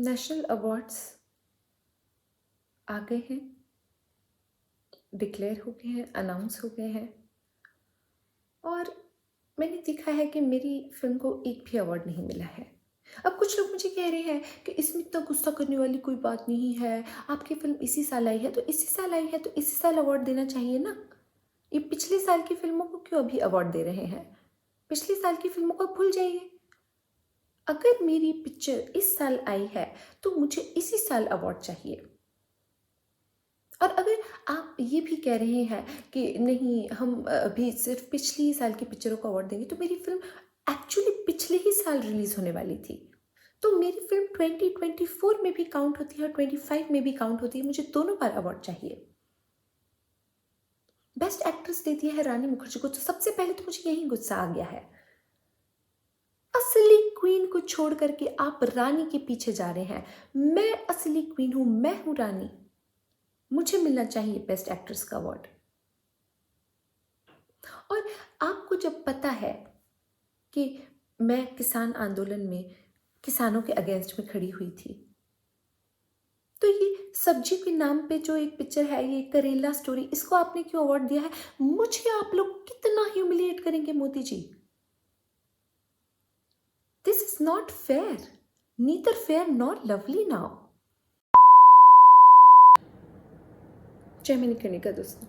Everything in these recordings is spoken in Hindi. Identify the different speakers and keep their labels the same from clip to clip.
Speaker 1: नेशनल अवार्ड्स आ गए हैं, डिक्लेयर हो गए हैं, अनाउंस हो गए हैं और मैंने देखा है कि मेरी फ़िल्म को एक भी अवार्ड नहीं मिला है। अब कुछ लोग मुझे कह रहे हैं कि इसमें इतना गुस्सा करने वाली कोई बात नहीं है, आपकी फ़िल्म इसी साल आई है, तो इसी साल आई है तो इसी साल अवार्ड देना चाहिए ना। ये पिछले साल की फ़िल्मों को क्यों अभी अवार्ड दे रहे हैं? पिछले साल की फ़िल्मों को भूल जाइए। अगर मेरी पिक्चर इस साल आई है, तो मुझे इसी साल अवार्ड चाहिए। और अगर आप ये भी कह रहे हैं कि नहीं हम अभी सिर्फ पिछली साल की पिक्चरों को अवार्ड देंगे, तो मेरी फिल्म एक्चुअली पिछले ही साल रिलीज़ होने वाली थी। तो मेरी फिल्म 2024 में भी काउंट होती है और 25 में भी काउंट होती है। मुझे दोनों बार अवार्ड चाहिए। बेस्ट एक्ट्रेस दे दिया है रानी मुखर्जी को, तो सबसे पहले तो मुझे यही गुस्सा आ गया है। असली क्वीन को छोड़ करके आप रानी के पीछे जा रहे हैं। मैं असली क्वीन हूं, मैं हूं रानी। मुझे मिलना चाहिए बेस्ट एक्ट्रेस का अवार्ड। और आपको जब पता है कि मैं किसान आंदोलन में किसानों के अगेंस्ट में खड़ी हुई थी, तो ये सब्जी के नाम पे जो एक पिक्चर है, ये करेला स्टोरी, इसको आपने क्यों अवार्ड दिया है? मुझे आप लोग कितना ह्यूमिलिएट करेंगे Modi ji? This is not fair, neither fair nor lovely now. जय मणिकर्णिका दोस्तों,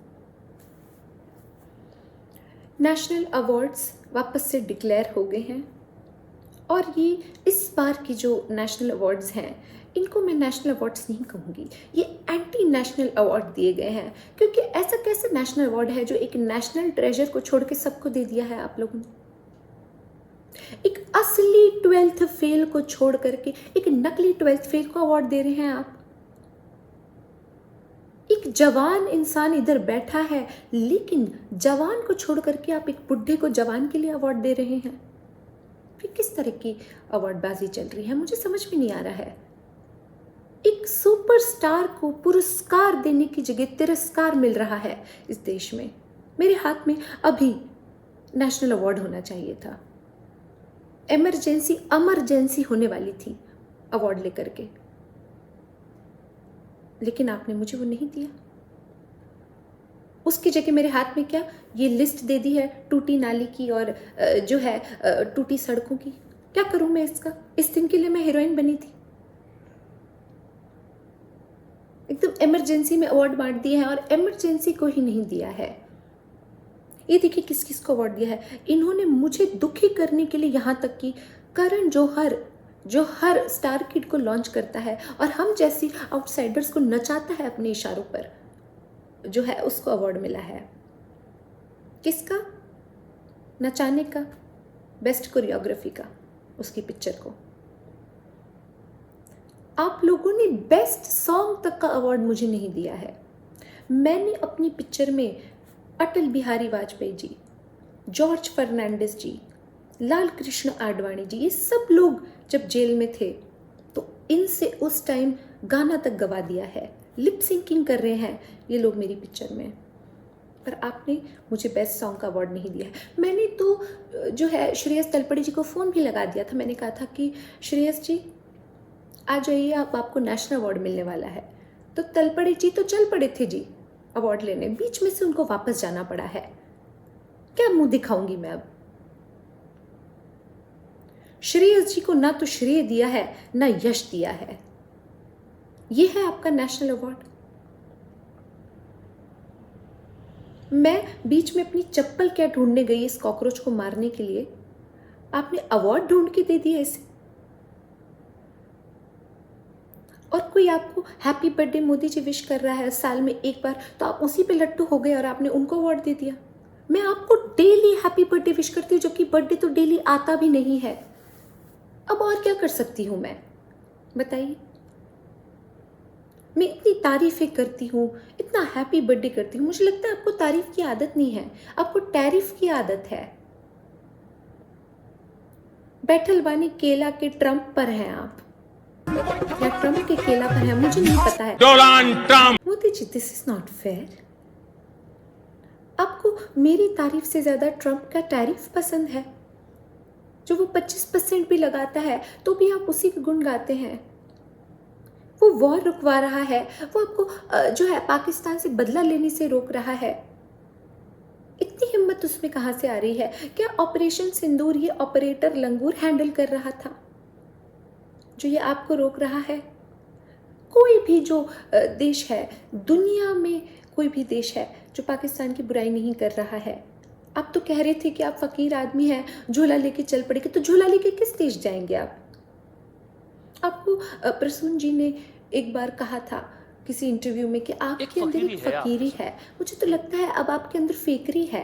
Speaker 1: नेशनल अवार्ड्स वापस से डिक्लेयर हो गए हैं और ये इस बार की जो नेशनल अवार्ड्स हैं, इनको मैं नेशनल अवार्ड्स नहीं कहूँगी, ये एंटी नेशनल अवार्ड दिए गए हैं। क्योंकि ऐसा कैसे नेशनल अवार्ड है जो एक नेशनल ट्रेजर को छोड़ के सबको दे दिया है आप लोगों ने? एक असली 12th फेल को छोड़ करके एक नकली 12th फेल को अवार्ड दे रहे हैं आप। एक जवान इंसान इधर बैठा है, लेकिन जवान को छोड़ करके आप एक बुढ़े को जवान के लिए अवार्ड दे रहे हैं। फिर किस तरह की अवार्डबाजी चल रही है, मुझे समझ में नहीं आ रहा है। एक सुपरस्टार को पुरस्कार देने की जगह तिरस्कार मिल रहा है इस देश में। मेरे हाथ में अभी नेशनल अवार्ड होना चाहिए था। इमरजेंसी होने वाली थी अवार्ड लेकर के, लेकिन आपने मुझे वो नहीं दिया। उसकी जगह मेरे हाथ में क्या, ये लिस्ट दे दी है टूटी नाली की और जो है टूटी सड़कों की। क्या करूं मैं इसका? इस दिन के लिए मैं हीरोइन बनी थी। एकदम इमरजेंसी में अवार्ड बांट दिया है और इमरजेंसी को ही नहीं दिया है। ये देखिए किस किस को अवार्ड दिया है। इन्होंने मुझे दुखी करने के लिए यहाँ तक कि करण जौहर जो हर स्टार किड को लॉन्च करता है और हम जैसी आउटसाइडर्स को नचाता है अपने इशारों पर, जो है उसको अवार्ड मिला है। किसका? नचाने का, बेस्ट कोरियोग्राफी का, उसकी पिक्चर को। आप लोगों ने बेस्ट सॉन्ग तक का अवार्ड मुझे नहीं दिया है। मैंने अपनी पिक्चर में अटल बिहारी वाजपेयी जी, जॉर्ज फर्नांडिस जी, लाल कृष्ण आडवाणी जी, ये सब लोग जब जेल में थे तो इनसे उस टाइम गाना तक गवा दिया है। लिप सिंकिंग कर रहे हैं ये लोग मेरी पिक्चर में, पर आपने मुझे बेस्ट सॉन्ग का अवार्ड नहीं दिया है। मैंने तो जो है श्रेयस तलपड़े जी को फ़ोन भी लगा दिया था। मैंने कहा था कि श्रेयस जी आ जाइए, आपको नेशनल अवार्ड मिलने वाला है। तो तलपड़े जी तो चल पड़े थे जी अवार्ड लेने, बीच में से उनको वापस जाना पड़ा है। क्या मुंह दिखाऊंगी मैं अब? श्रेयस जी को ना तो श्रेय दिया है ना यश दिया है। यह है आपका नेशनल अवार्ड। मैं बीच में अपनी चप्पल क्या ढूंढने गई इस कॉकरोच को मारने के लिए, आपने अवार्ड ढूंढ के दे दिया इसे। और कोई आपको happy birthday Modi ji wish कर रहा है साल में एक बार, तो आप उसी पे लट्टू हो गए और आपने उनको अवार्ड दे दिया। मैं आपको डेली हैप्पी बर्थडे विश करती हूँ, जबकि बर्थडे तो डेली आता भी नहीं है। अब और क्या कर सकती हूँ मैं, बताइए? मैं इतनी तारीफें करती हूँ, इतना हैप्पी बर्थडे करती हूँ, मुझे लगता है आपको तारीफ की आदत नहीं है, आपको टैरिफ की आदत है। बैठल बानी केला के ट्रम्प पर हैं आप, या ट्रम्प के केला पर हैं, मुझे नहीं पता है।
Speaker 2: Donald Trump.
Speaker 1: Modi ji, this is not fair. आपको मेरी तारीफ से ज्यादा ट्रम्प का टैरिफ पसंद है, जो वो 25% भी लगाता है तो भी आप उसी के गुण गाते हैं। वो वॉर रुकवा रहा है, वो आपको जो है पाकिस्तान से बदला लेने से रोक रहा है। इतनी हिम्मत उसमें कहाँ से आ रही है? क्या ऑपरेशन सिंदूर ये ऑपरेटर लंगूर हैंडल कर रहा था, जो ये आपको रोक रहा है? कोई भी जो देश है, दुनिया में कोई भी देश है जो पाकिस्तान की बुराई नहीं कर रहा है। आप तो कह रहे थे कि आप फ़कीर आदमी हैं, झोला लेके चल पड़ेंगे, तो झोला लेके किस देश जाएँगे आप? आपको प्रसून जी ने एक बार कहा था किसी इंटरव्यू में कि
Speaker 2: एक
Speaker 1: आपके अंदर
Speaker 2: फ़कीरी
Speaker 1: एक
Speaker 2: है आपके
Speaker 1: फ़कीरी
Speaker 2: साथ।
Speaker 1: है। मुझे तो लगता है अब आपके अंदर फ़ेकरी है,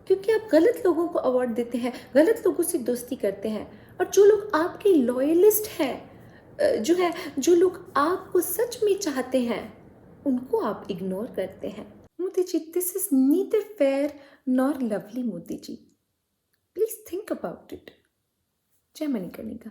Speaker 1: क्योंकि आप गलत लोगों को अवार्ड देते हैं, गलत लोगों से दोस्ती करते हैं, और जो लोग आपके लॉयलिस्ट हैं, जो है, जो लोग आपको सच में चाहते हैं, उनको आप इग्नोर करते हैं। Modi ji, this is neither fair nor lovely. Modi ji, please think about it. जय मणिकर्णिका।